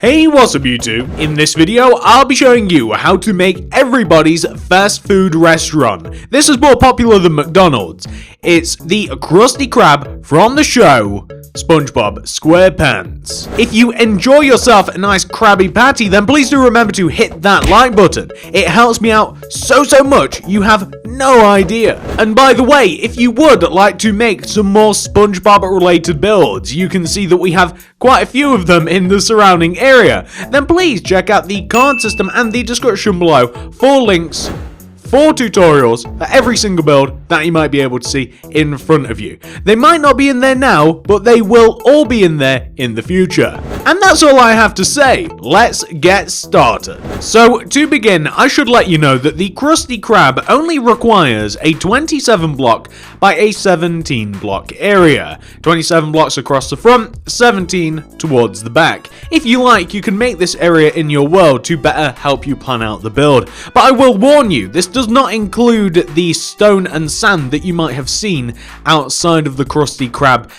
Hey, what's up YouTube? In this video, I'll be showing you how to make everybody's fast food restaurant. This is more popular than McDonald's. It's the Krusty Krab from the show Spongebob Squarepants. If you enjoy yourself a nice Krabby Patty, then please do remember to hit that like button. It helps me out so much, you have no idea. And by the way, if you would like to make some more SpongeBob related builds, you can see that we have quite a few of them in the surrounding area, then please check out the card system and the description below for links, for tutorials for every single build that you might be able to see in front of you. They might not be in there now, but they will all be in there in the future. And that's all I have to say. Let's get started. So to begin, I should let you know that the Krusty Krab only requires a 27 block by a 17 block area. 27 blocks across the front, 17 towards the back. If you like, you can make this area in your world to better help you plan out the build. But I will warn you, this does not include the stone and sand that you might have seen outside of the Krusty Krab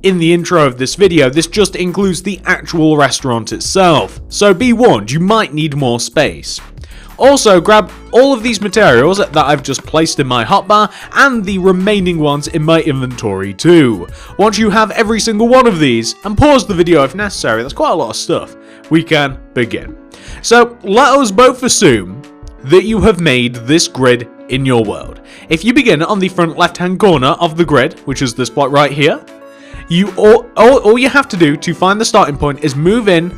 in the intro of this video. This just includes the actual restaurant itself. So be warned, you might need more space. Also, grab all of these materials that I've just placed in my hotbar and the remaining ones in my inventory too. Once you have every single one of these, and pause the video if necessary, that's quite a lot of stuff, we can begin. So let us both assume that you have made this grid in your world. If you begin on the front left hand corner of the grid, which is this block right here, all you have to do to find the starting point is move in,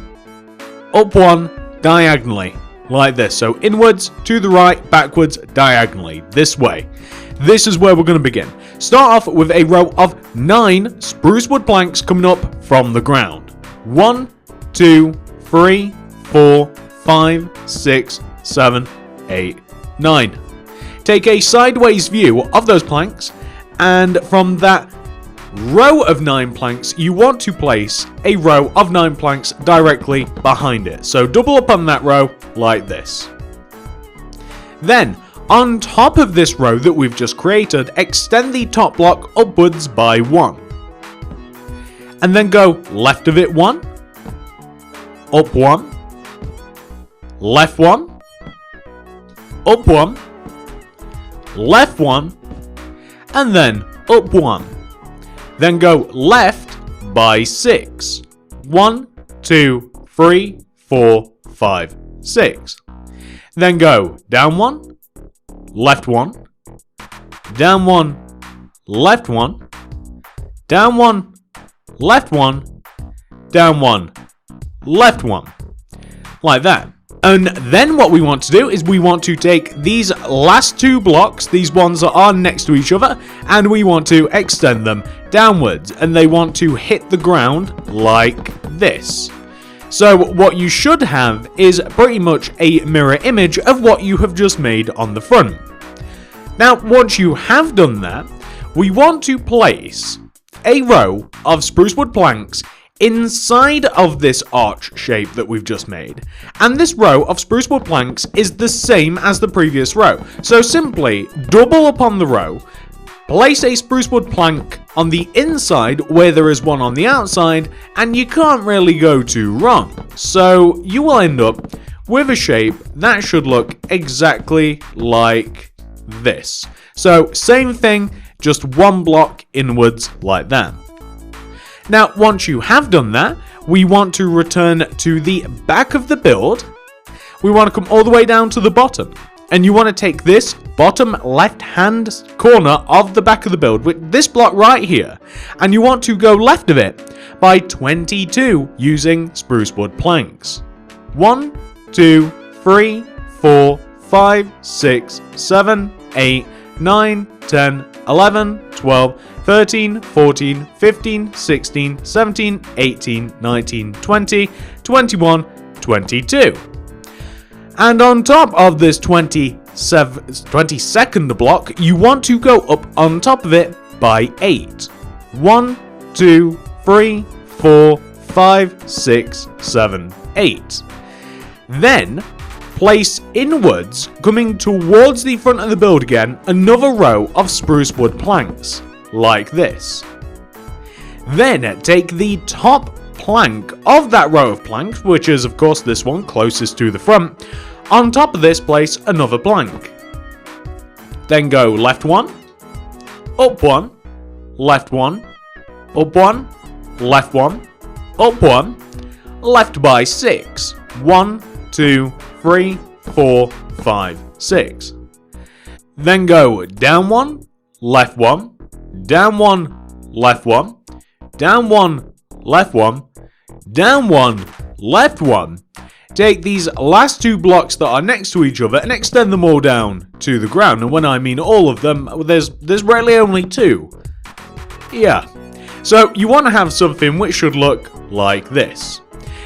up one, diagonally, like this. So inwards, to the right, backwards, diagonally, this way. This is where we're going to begin. Start off with a row of 9 spruce wood planks coming up from the ground. 1, 2, 3, 4, 5, 6, 7, 8, 9. Take a sideways view of those planks, and from that row of 9 planks, you want to place a row of 9 planks directly behind it. So double up on that row like this. Then, on top of this row that we've just created, extend the top block upwards by 1. And then go left of it 1, up 1, left 1, up 1, left 1, and then up 1. Then go left by 6. 1, 2, 3, 4, 5, 6. Then go down 1, left 1, down 1, left 1, down 1, left 1, down 1, left 1. Like that. And then what we want to do is we want to take these last 2 blocks, these ones that are next to each other, and we want to extend them downwards, and they want to hit the ground like this. So what you should have is pretty much a mirror image of what you have just made on the front. Now, once you have done that, we want to place a row of spruce wood planks inside of this arch shape that we've just made. And this row of spruce wood planks is the same as the previous row. So simply double up on the row, place a spruce wood plank on the inside where there is one on the outside, and you can't really go too wrong. So you will end up with a shape that should look exactly like this. So same thing, just 1 block inwards like that. Now, once you have done that, we want to return to the back of the build. We want to come all the way down to the bottom. And you want to take this bottom left-hand corner of the back of the build, with this block right here, and you want to go left of it by 22 using spruce wood planks. 1, 2, 3, 4, 5, 6, 7, 8, 9, 10, 11, 12, 13, 14, 15, 16, 17, 18, 19, 20, 21, 22. And on top of this 22nd block, you want to go up on top of it by 8. 1, 2, 3, 4, 5, 6, 7, 8. Then place inwards, coming towards the front of the build again, another row of spruce wood planks, like this. Then take the top plank of that row of planks, which is of course this one closest to the front. On top of this, place another plank. Then go left one, up one, left one, up one, left one, up one, left by 6. 1, 2, 3, 4, 5, 6. Then go down one, left one, down one, left one, down one, left one, down one, left one. Take these last 2 blocks that are next to each other and extend them all down to the ground. And when I mean all of them, there's really only 2. Yeah. So you want to have something which should look like this.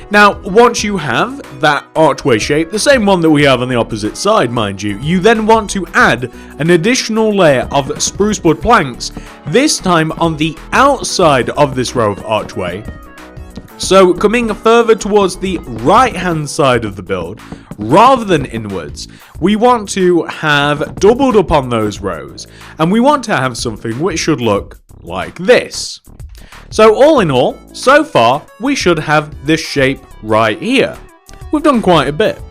Now, once you have that archway shape, the same one that we have on the opposite side, mind you, you then want to add an additional layer of spruce wood planks, this time on the outside of this row of archway. So coming further towards the right hand side of the build, rather than inwards, we want to have doubled up on those rows, and we want to have something which should look like this. So all in all, so far, we should have this shape right here. We've done quite a bit.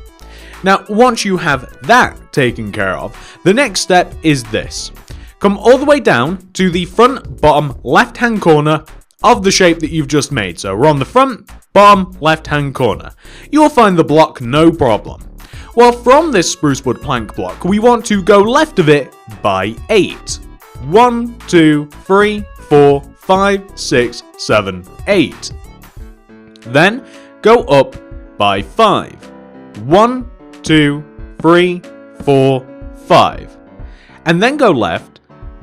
Now, once you have that taken care of, the next step is this. Come all the way down to the front bottom left hand corner of the shape that you've just made. So we're on the front bottom left hand corner. You'll find the block no problem. Well, from this spruce wood plank block, we want to go left of it by 8. 1, 2, 3, 4, 5, 6, 7, 8. Then go up by 5. 1, 2, 3, 4, 5. And then go left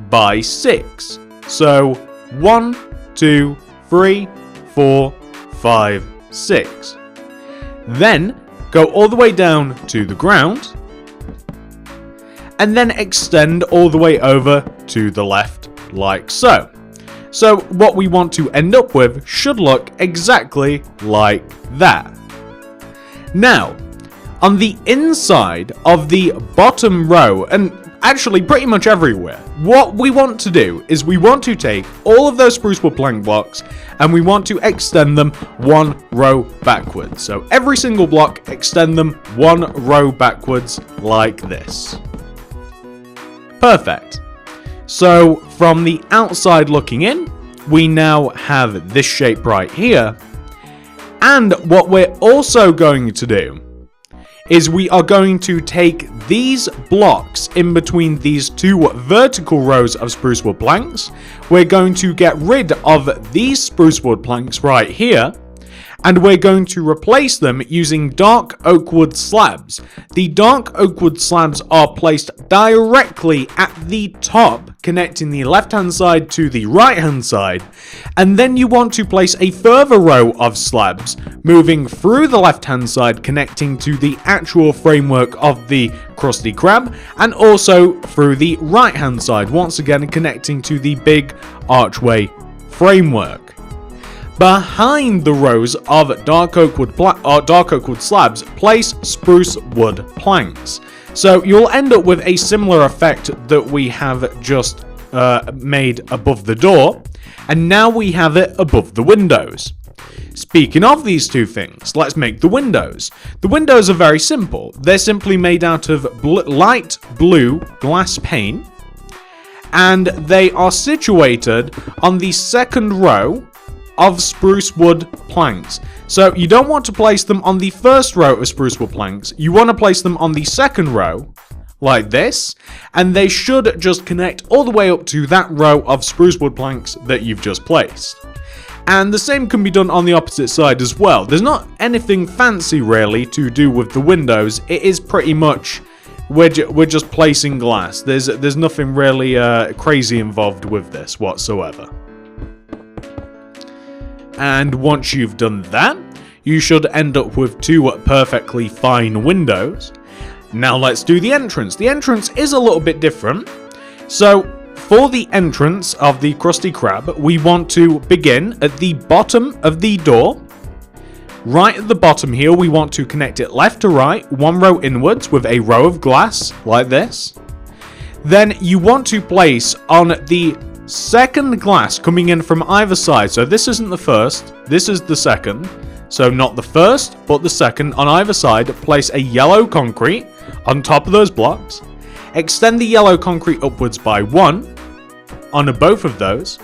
by 6. So 1, 2, 3, 4, 5, 6. Then go all the way down to the ground. And then extend all the way over to the left like so. So what we want to end up with should look exactly like that. Now, on the inside of the bottom row, and actually pretty much everywhere, what we want to do is we want to take all of those spruce wood plank blocks and we want to extend them 1 row backwards. So every single block, extend them 1 row backwards like this. Perfect. So from the outside looking in, we now have this shape right here. And what we're also going to do is we are going to take these blocks in between these 2 vertical rows of spruce wood planks. We're going to get rid of these spruce wood planks right here. And we're going to replace them using dark oak wood slabs. The dark oak wood slabs are placed directly at the top, connecting the left hand side to the right hand side. And then you want to place a further row of slabs, moving through the left hand side, connecting to the actual framework of the Krusty Krab, and also through the right hand side, once again connecting to the big archway framework. Behind the rows of dark oak wood slabs, place spruce wood planks. So you'll end up with a similar effect that we have just made above the door, and now we have it above the windows. Speaking of these 2 things, let's make the windows. The windows are very simple. They're simply made out of light blue glass pane, and they are situated on the second row of spruce wood planks. So you don't want to place them on the first row of spruce wood planks, you want to place them on the second row, like this, and they should just connect all the way up to that row of spruce wood planks that you've just placed. And the same can be done on the opposite side as well. There's not anything fancy really to do with the windows, it is pretty much we're just placing glass. There's nothing really crazy involved with this whatsoever. And once you've done that, you should end up with 2 perfectly fine windows. Now let's do the entrance. The entrance is a little bit different. So for the entrance of the Krusty Krab, we want to begin at the bottom of the door. Right at the bottom here, we want to connect it left to right, 1 row inwards with a row of glass like this. Then you want to place on the second glass coming in from either side. So this isn't the first, this is the second. So not the first, but the second. On either side, place a yellow concrete on top of those blocks. Extend the yellow concrete upwards by 1 on both of those.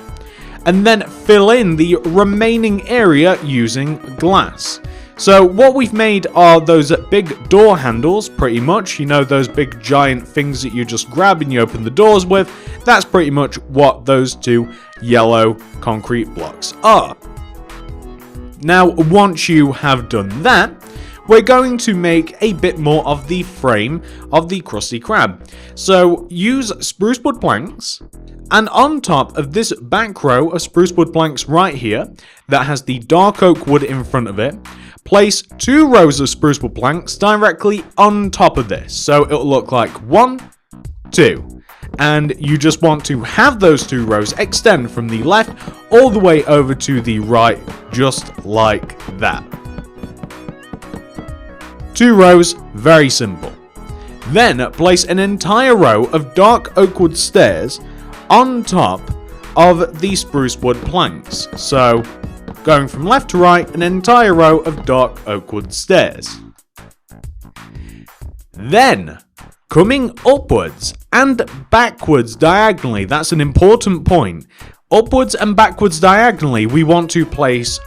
And then fill in the remaining area using glass. So what we've made are those big door handles, pretty much. You know, those big giant things that you just grab and you open the doors with. That's pretty much what those two yellow concrete blocks are. Now, once you have done that, we're going to make a bit more of the frame of the Krusty Krab. So use spruce wood planks, and on top of this back row of spruce wood planks right here, that has the dark oak wood in front of it, place 2 rows of spruce wood planks directly on top of this. So it'll look like 1, 2. And you just want to have those 2 rows extend from the left all the way over to the right, just like that. 2 rows, very simple. Then place an entire row of dark oak wood stairs on top of the spruce wood planks. So, going from left to right, an entire row of dark oak wood stairs. Then, coming upwards and backwards diagonally, that's an important point. Upwards and backwards diagonally, we want to place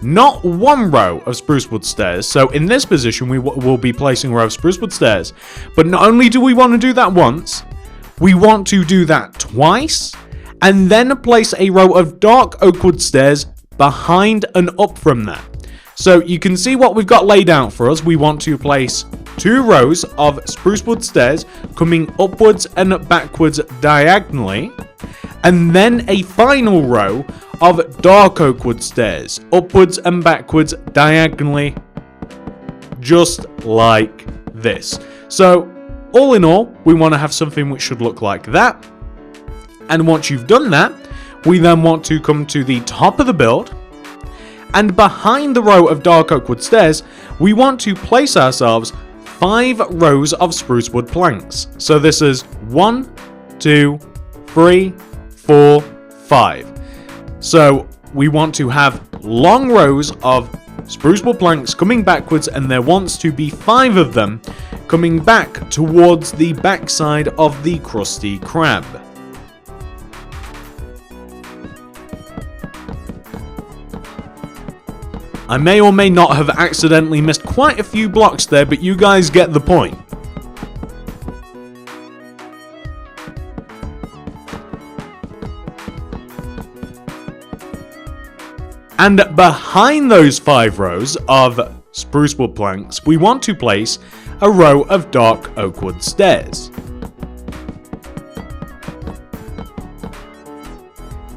not 1 row of spruce wood stairs. So in this position, we will be placing a row of spruce wood stairs. But not only do we want to do that once, we want to do that twice, and then place a row of dark oak wood stairs behind and up from that. So you can see what we've got laid out for us. We want to place 2 rows of spruce wood stairs coming upwards and backwards diagonally, and then a final row of dark oak wood stairs upwards and backwards diagonally, just like this. So all in all, we want to have something which should look like that. And once you've done that, we then want to come to the top of the build, and behind the row of dark oak wood stairs, we want to place ourselves 5 rows of spruce wood planks. So this is 1, 2, 3, 4, 5. So we want to have long rows of spruce wood planks coming backwards, and there wants to be 5 of them coming back towards the backside of the Krusty Krab. I may or may not have accidentally missed quite a few blocks there, but you guys get the point. And behind those 5 rows of spruce wood planks, we want to place a row of dark oak wood stairs.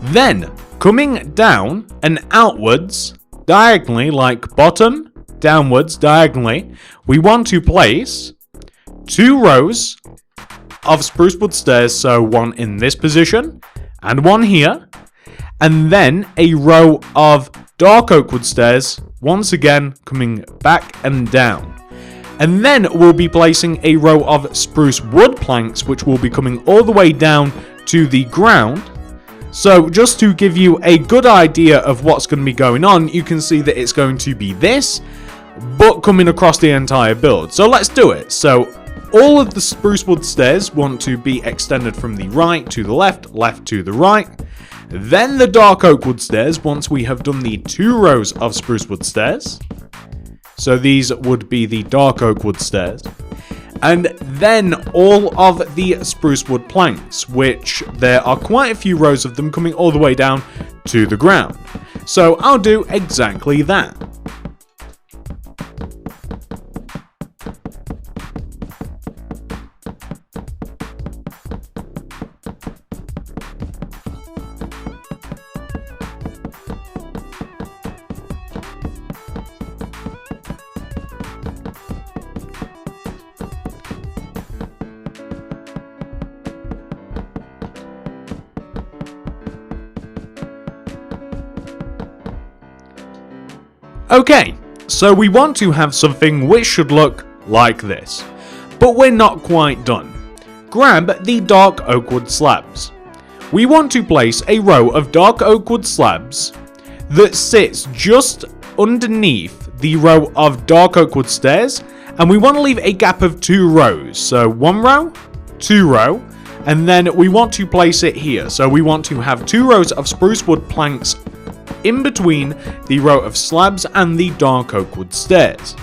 Then, coming down and outwards, diagonally, like bottom, downwards, diagonally, we want to place 2 rows of spruce wood stairs, so 1 in this position, and 1 here, and then a row of dark oak wood stairs, once again coming back and down. And then we'll be placing a row of spruce wood planks, which will be coming all the way down to the ground. So just to give you a good idea of what's going to be going on, you can see that it's going to be this, but coming across the entire build. So let's do it. So all of the spruce wood stairs want to be extended from the right to the left, left to the right. Then the dark oak wood stairs, once we have done the 2 rows of spruce wood stairs. So these would be the dark oak wood stairs. And then all of the spruce wood planks, which there are quite a few rows of them coming all the way down to the ground. So I'll do exactly that. Okay, so we want to have something which should look like this, but we're not quite done. Grab the dark oak wood slabs. we want to place a row of dark oak wood slabs that sits just underneath the row of dark oak wood stairs, and we want to leave a gap of 2 rows. So 1 row, 2 row, and then we want to place it here. So we want to have 2 rows of spruce wood planks in between the row of slabs and the dark oak wood stairs.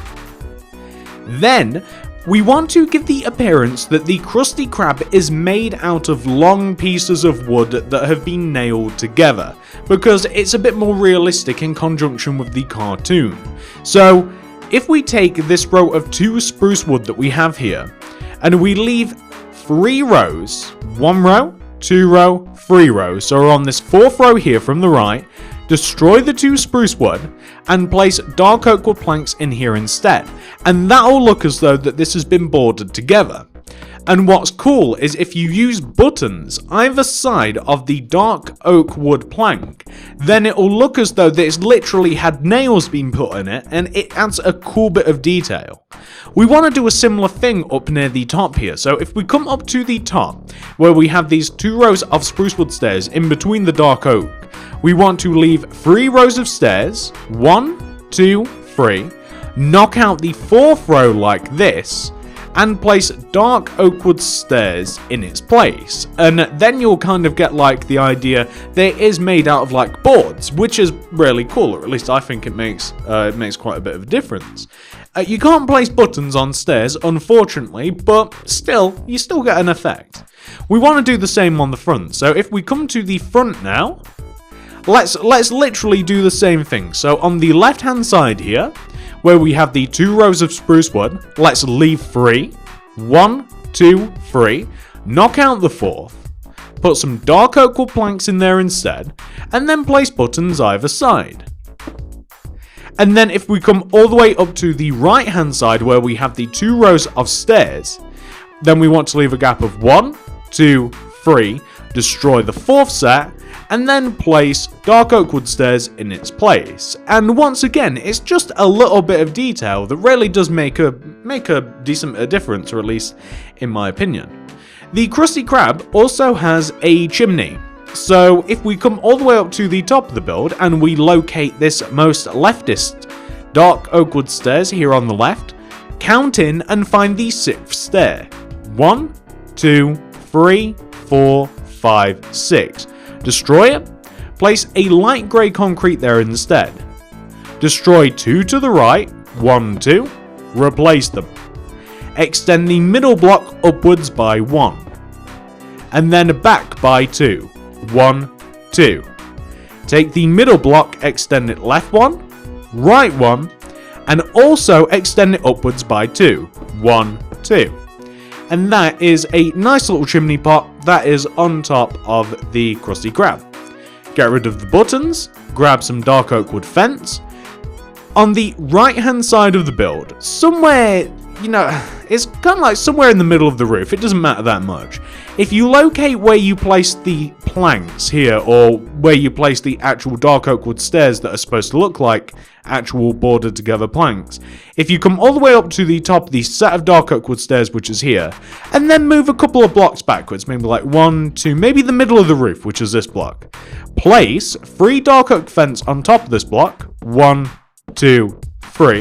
Then we want to give the appearance that the Krusty Krab is made out of long pieces of wood that have been nailed together, because it's a bit more realistic in conjunction with the cartoon. So if we take this row of 2 spruce wood that we have here, and we leave 3 rows, 1 row, 2 row, 3 rows, so we're on this 4th row here from the right, destroy the 2 spruce wood, and place dark oak wood planks in here instead. And that'll look as though that this has been bordered together. And what's cool is if you use buttons either side of the dark oak wood plank, then it'll look as though it's literally had nails being put in it, and it adds a cool bit of detail. We want to do a similar thing up near the top here. So if we come up to the top, where we have these 2 rows of spruce wood stairs in between the dark oak, we want to leave 3 rows of stairs, 1, 2, 3, knock out the 4th row like this, and place dark oak wood stairs in its place. And then you'll kind of get like the idea that it is made out of like boards, which is really cool, or at least I think it makes quite a bit of a difference. You can't place buttons on stairs, unfortunately, but still, you still get an effect. We want to do the same on the front, so if we come to the front now, let's literally do the same thing. So on the left hand side here, where we have the 2 rows of spruce wood, let's leave 3. 1, 2, 3. Knock out the 4th. Put some dark oak wood planks in there instead, and then place buttons either side. And then if we come all the way up to the right hand side where we have the 2 rows of stairs, then we want to leave a gap of 1, 2, 3, destroy the 4th set, and then place dark oak wood stairs in its place. And once again, it's just a little bit of detail that really does make a decent difference, or at least in my opinion. The Krusty Krab also has a chimney. So if we come all the way up to the top of the build and we locate this most leftist dark oak wood stairs here on the left, count in and find the 6th stair. 1, 2, 3, 4, 5, 6. Destroy it, place a light grey concrete there instead. Destroy 2 to the right, 1, 2, replace them. Extend the middle block upwards by 1. And then back by 2, 1, 2. Take the middle block, extend it left 1, right 1, and also extend it upwards by 2, 1, 2. And that is a nice little chimney pot that is on top of the Krusty Krab. Get rid of the buttons, grab some dark oak wood fence. On the right hand side of the build, somewhere, it's kind of like somewhere in the middle of the roof, it doesn't matter that much. If you locate where you place the planks here, or where you place the actual dark oak wood stairs that are supposed to look like actual bordered together planks, if you come all the way up to the top of the set of dark oak wood stairs, which is here, and then move a couple of blocks backwards, maybe like 1, 2, maybe the middle of the roof, which is this block, place 3 dark oak fence on top of this block, 1, 2, 3,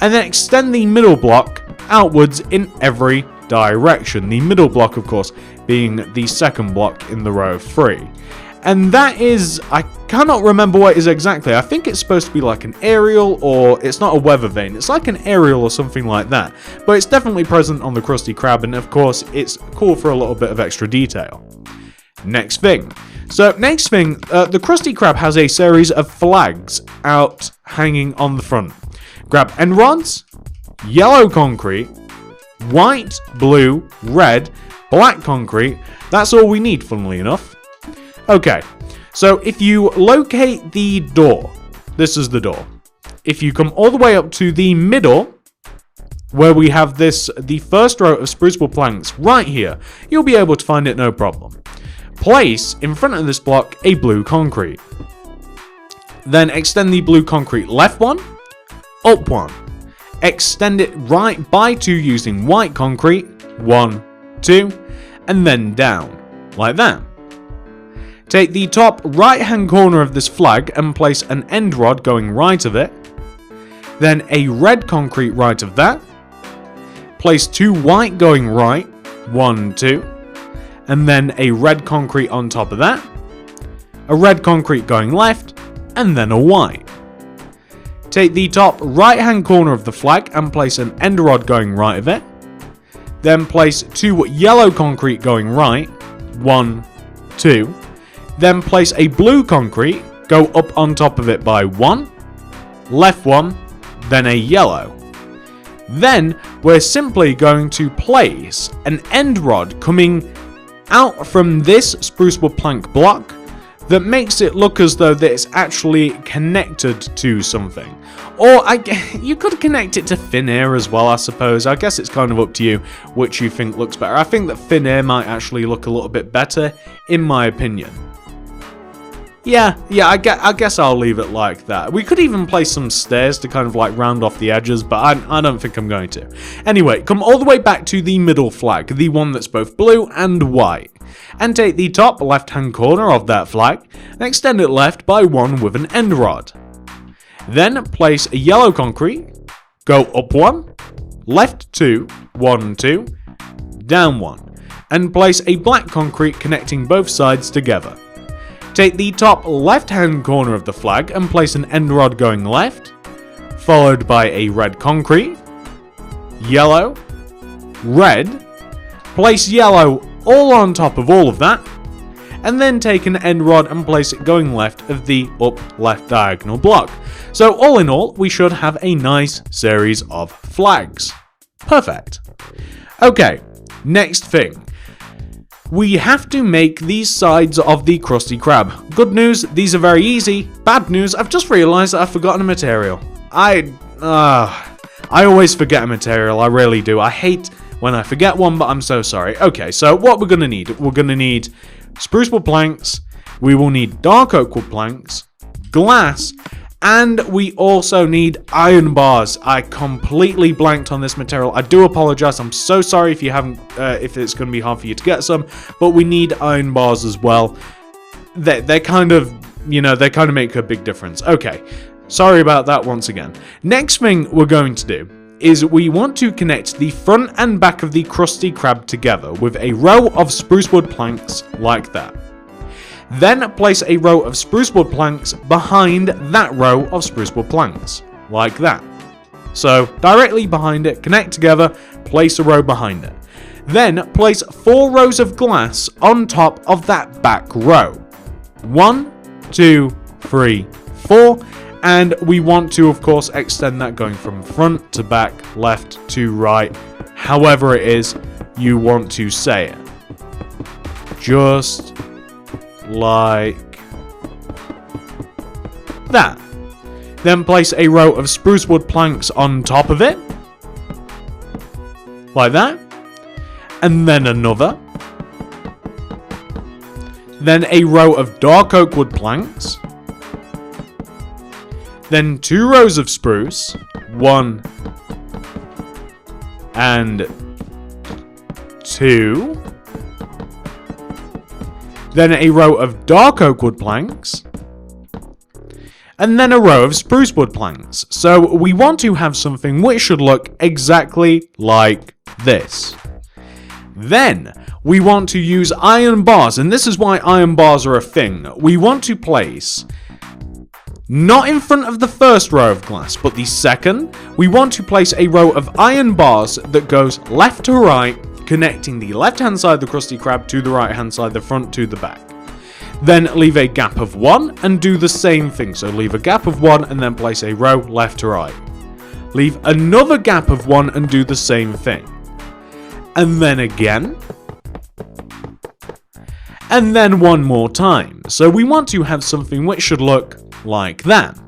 and then extend the middle block outwards in every direction. The middle block, of course, being the second block in the row of 3. And that is, I cannot remember what it is exactly. I think it's supposed to be like an aerial, or it's not a weather vane. It's like an aerial or something like that. But it's definitely present on the Krusty Krab, and of course, it's cool for a little bit of extra detail. Next thing. So, next thing, the Krusty Krab has a series of flags out hanging on the front. Grab end rods, yellow concrete, white, blue, red, black concrete. That's all we need, funnily enough. Okay, so if you locate the door, this is the door. If you come all the way up to the middle, where we have the first row of spruce wood planks right here, you'll be able to find it no problem. Place in front of this block a blue concrete. Then extend the blue concrete left 1, up 1. Extend it right by 2 using white concrete, 1, 2, and then down, like that. Take the top right hand corner of this flag and place an end rod going right of it. Then a red concrete right of that. Place 2 white going right, 1, 2. And then a red concrete on top of that. A red concrete going left, and then a white. Take the top right hand corner of the flag and place an end rod going right of it. Then place 2 yellow concrete going right, 1, 2. Then place a blue concrete, go up on top of it by 1, left 1, then a yellow. Then we're simply going to place an end rod coming out from this spruce wood plank block that makes it look as though that it's actually connected to something. Or you could connect it to thin air as well, I suppose. I guess it's kind of up to you which you think looks better. I think that thin air might actually look a little bit better, in my opinion. Yeah, I guess I'll leave it like that. We could even place some stairs to kind of like round off the edges, but I don't think I'm going to. Anyway, come all the way back to the middle flag, the one that's both blue and white. And take the top left-hand corner of that flag and extend it left by 1 with an end rod. Then place a yellow concrete, go up 1, left 2, 1, 2, down 1, and place a black concrete connecting both sides together. Take the top left-hand corner of the flag and place an end rod going left, followed by a red concrete, yellow, red, place yellow all on top of all of that, and then take an end rod and place it going left of the up left diagonal block. So all in all, we should have a nice series of flags. Perfect. Okay, next thing. We have to make these sides of the Krusty Krab. Good news, these are very easy. Bad news, I've just realised that I've forgotten a material. I always forget a material, I really do. I hate when I forget one, but I'm so sorry. Okay, so what we're going to need? We're going to need spruce wood planks, we will need dark oak wood planks, glass, and we also need iron bars. I completely blanked on this material. I do apologize. I'm so sorry if you haven't, if it's going to be hard for you to get some, but we need iron bars as well. They're kind of, they kind of make a big difference. Okay, sorry about that once again. Next thing we're going to do is we want to connect the front and back of the Krusty Krab together with a row of spruce wood planks like that. Then place a row of spruce wood planks behind that row of spruce wood planks, like that. So directly behind it, connect together, place a row behind it. Then place 4 rows of glass on top of that back row. 1, 2, 3, 4. And we want to, of course, extend that going from front to back, left to right, however it is you want to say it. Just like that. Then place a row of spruce wood planks on top of it, like that, and then another. Then a row of dark oak wood planks. Then 2 rows of spruce, 1 and 2. Then a row of dark oak wood planks. And then a row of spruce wood planks. So we want to have something which should look exactly like this. Then we want to use iron bars, and this is why iron bars are a thing. We want to place, not in front of the first row of glass, but the second, we want to place a row of iron bars that goes left to right, connecting the left-hand side of the Krusty Krab to the right-hand side, the front to the back. Then leave a gap of 1 and do the same thing. So leave a gap of 1 and then place a row left to right. Leave another gap of 1 and do the same thing. And then again. And then one more time. So we want to have something which should look like that.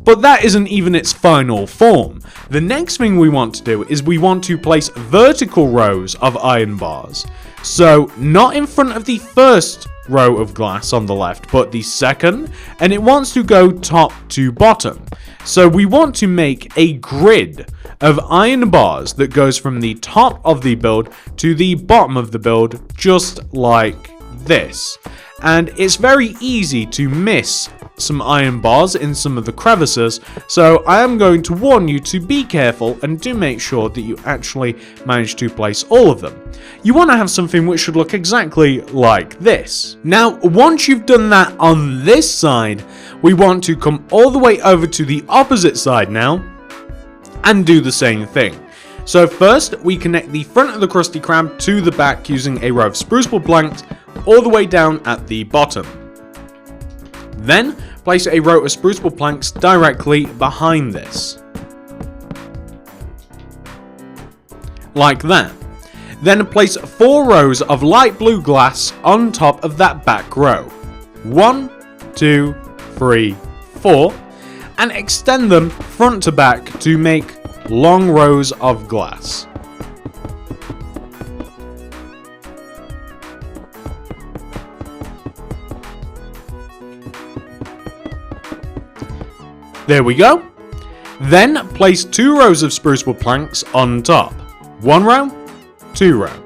But that isn't even its final form. The next thing we want to do is we want to place vertical rows of iron bars. So not in front of the first row of glass on the left, but the second, and it wants to go top to bottom. So we want to make a grid of iron bars that goes from the top of the build to the bottom of the build, just like this. And it's very easy to miss some iron bars in some of the crevices, so I am going to warn you to be careful and do make sure that you actually manage to place all of them. You want to have something which should look exactly like this. Now, once you've done that on this side, we want to come all the way over to the opposite side now and do the same thing. So first, we connect the front of the Krusty Krab to the back using a row of spruce wood planks all the way down at the bottom. Then, place a row of spruce wood planks directly behind this. Like that. Then place 4 rows of light blue glass on top of that back row. 1, 2, 3, 4. And extend them front to back to make long rows of glass. There we go. Then place 2 rows of spruce wood planks on top. 1 row, 2 row.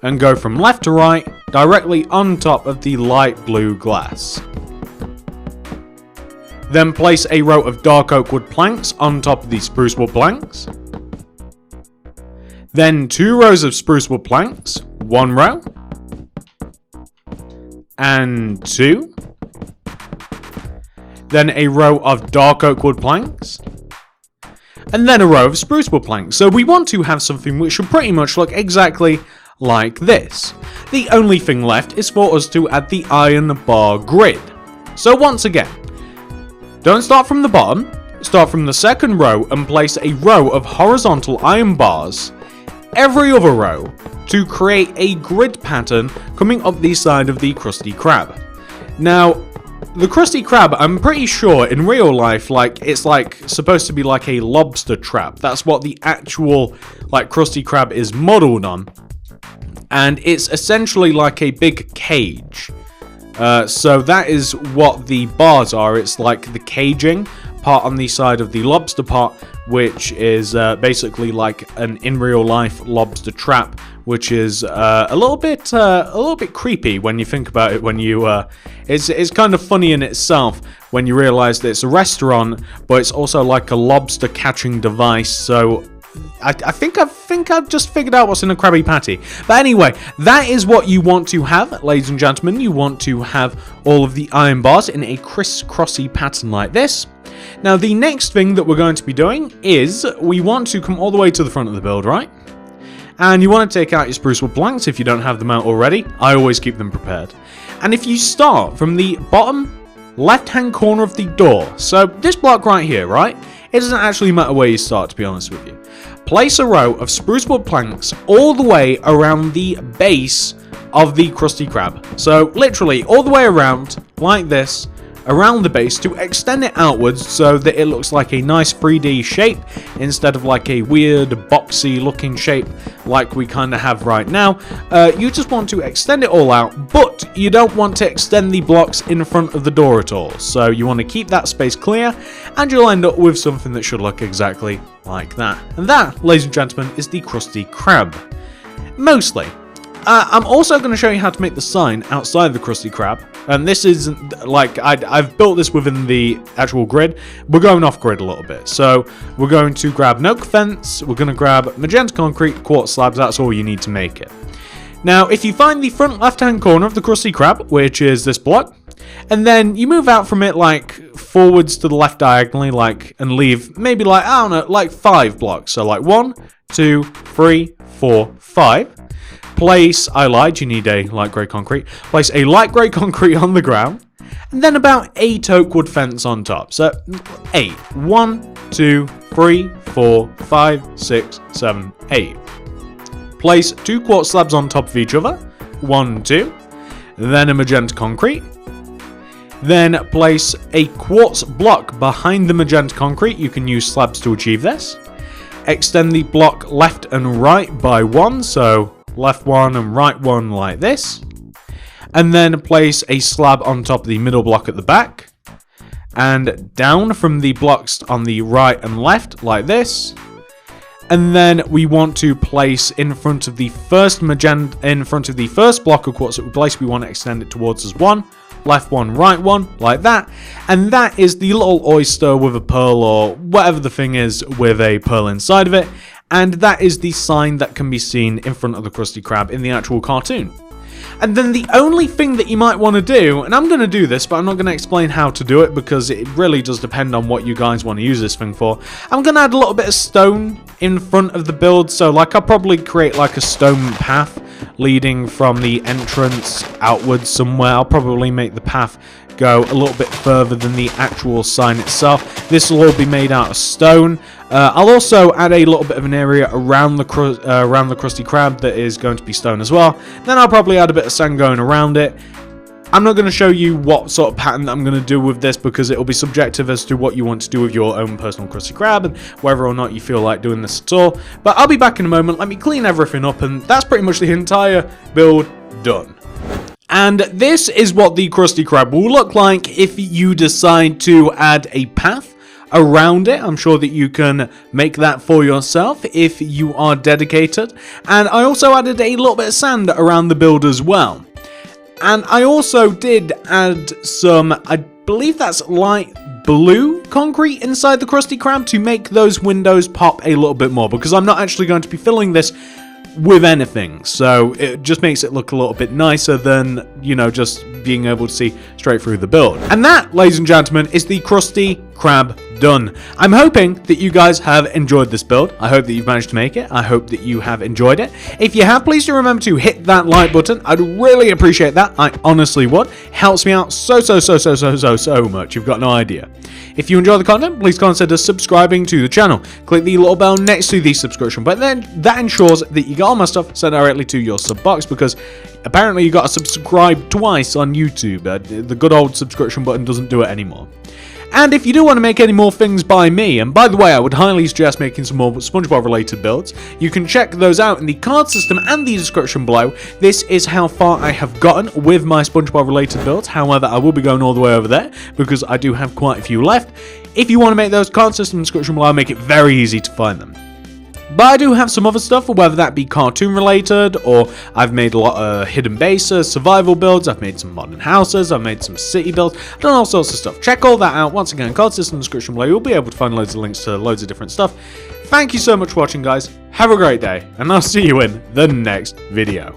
And go from left to right directly on top of the light blue glass. Then place a row of dark oak wood planks on top of the spruce wood planks. Then 2 rows of spruce wood planks, 1 row. And 2. Then a row of dark oak wood planks, and then a row of spruce wood planks. So we want to have something which should pretty much look exactly like this. The only thing left is for us to add the iron bar grid. So once again, don't start from the bottom, start from the second row and place a row of horizontal iron bars every other row to create a grid pattern coming up the side of the Krusty Krab. Now, the Krusty Krab, I'm pretty sure in real life, it's supposed to be like a lobster trap. That's what the actual Krusty Krab is modeled on. And it's essentially like a big cage. So that is what the bars are. It's like the caging part on the side of the lobster part, which is basically like an in real life lobster trap, which is a little bit creepy when you think about it. When you it's kind of funny in itself when you realize that it's a restaurant, but it's also like a lobster catching device. So I think I've just figured out what's in a Krabby Patty. But anyway, that is what you want to have, ladies and gentlemen. You want to have all of the iron bars in a crisscrossy pattern like this. Now, the next thing that we're going to be doing is we want to come all the way to the front of the build, right? And you want to take out your spruce wood planks if you don't have them out already. I always keep them prepared. And if you start from the bottom left-hand corner of the door, so this block right here, right? It doesn't actually matter where you start, to be honest with you. Place a row of spruce wood planks all the way around the base of the Krusty Krab. So literally all the way around, like this, around the base to extend it outwards so that it looks like a nice 3D shape instead of like a weird boxy looking shape like we kind of have right now. You just want to extend it all out, but you don't want to extend the blocks in front of the door at all. So you want to keep that space clear and you'll end up with something that should look exactly like that. And that, ladies and gentlemen, is the Krusty Krab. Mostly. I'm also going to show you how to make the sign outside the Krusty Krab. And this is, I've built this within the actual grid. We're going off grid a little bit. So we're going to grab an oak fence. We're going to grab magenta concrete, quartz slabs. That's all you need to make it. Now, if you find the front left-hand corner of the Krusty Krab, which is this block, and then you move out from it, forwards to the left diagonally, and leave maybe, 5 blocks. So, 1, 2, 3, 4, 5. Place, I lied, you need a light grey concrete. Place a light grey concrete on the ground, and then about 8 oak wood fence on top. So 8. 1, 2, 3, 4, 5, 6, 7, 8. Place 2 quartz slabs on top of each other. 1, 2. Then a magenta concrete. Then place a quartz block behind the magenta concrete. You can use slabs to achieve this. Extend the block left and right by 1, so left 1 and right 1 like this. And then place a slab on top of the middle block at the back. And down from the blocks on the right and left like this. And then we want to place in front of the first block of quartz that we place, we want to extend it towards us one, left one, right one, like that. And that is the little oyster with a pearl, or whatever the thing is with a pearl inside of it. And that is the sign that can be seen in front of the Krusty Krab in the actual cartoon. And then the only thing that you might want to do, and I'm going to do this, but I'm not going to explain how to do it because it really does depend on what you guys want to use this thing for. I'm going to add a little bit of stone in front of the build, so like I'll probably create like a stone path leading from the entrance outwards somewhere. I'll probably make the path go a little bit further than the actual sign itself. This will all be made out of stone. I'll also add a little bit of an area around the Krusty Krab that is going to be stone as well. Then I'll probably add a bit of sand going around it. I'm not going to show you what sort of pattern I'm going to do with this because it will be subjective as to what you want to do with your own personal Krusty Krab and whether or not you feel like doing this at all. But I'll be back in a moment. Let me clean everything up, and that's pretty much the entire build done. And this is what the Krusty Krab will look like if you decide to add a path around it. I'm sure that you can make that for yourself if you are dedicated. And I also added a little bit of sand around the build as well. And I also did add some, I believe that's light blue concrete inside the Krusty Krab to make those windows pop a little bit more, because I'm not actually going to be filling this with anything, so it just makes it look a little bit nicer than, you know, just being able to see straight through the build. And that, ladies and gentlemen, is the Krusty Krab done. I'm hoping that you guys have enjoyed this build. I hope that you've managed to make it. I hope that you have enjoyed it. If you have, please do remember to hit that like button. I'd really appreciate that. I honestly would. Helps me out so much. You've got no idea. If you enjoy the content, please consider subscribing to the channel. Click the little bell next to the subscription button. Then that ensures that you get all my stuff sent directly to your sub box, because apparently you got to subscribe twice on YouTube. The good old subscription button doesn't do it anymore. And if you do want to make any more things by me, and by the way, I would highly suggest making some more SpongeBob related builds, you can check those out in the card system and the description below. This is how far I have gotten with my SpongeBob related builds. However, I will be going all the way over there because I do have quite a few left. If you want to make those card system description below, I'll make it very easy to find them. But I do have some other stuff, whether that be cartoon related, or I've made a lot of hidden bases, survival builds, I've made some modern houses, I've made some city builds, I've done all sorts of stuff. Check all that out. Once again, card system description below, you'll be able to find loads of links to loads of different stuff. Thank you so much for watching, guys. Have a great day, and I'll see you in the next video.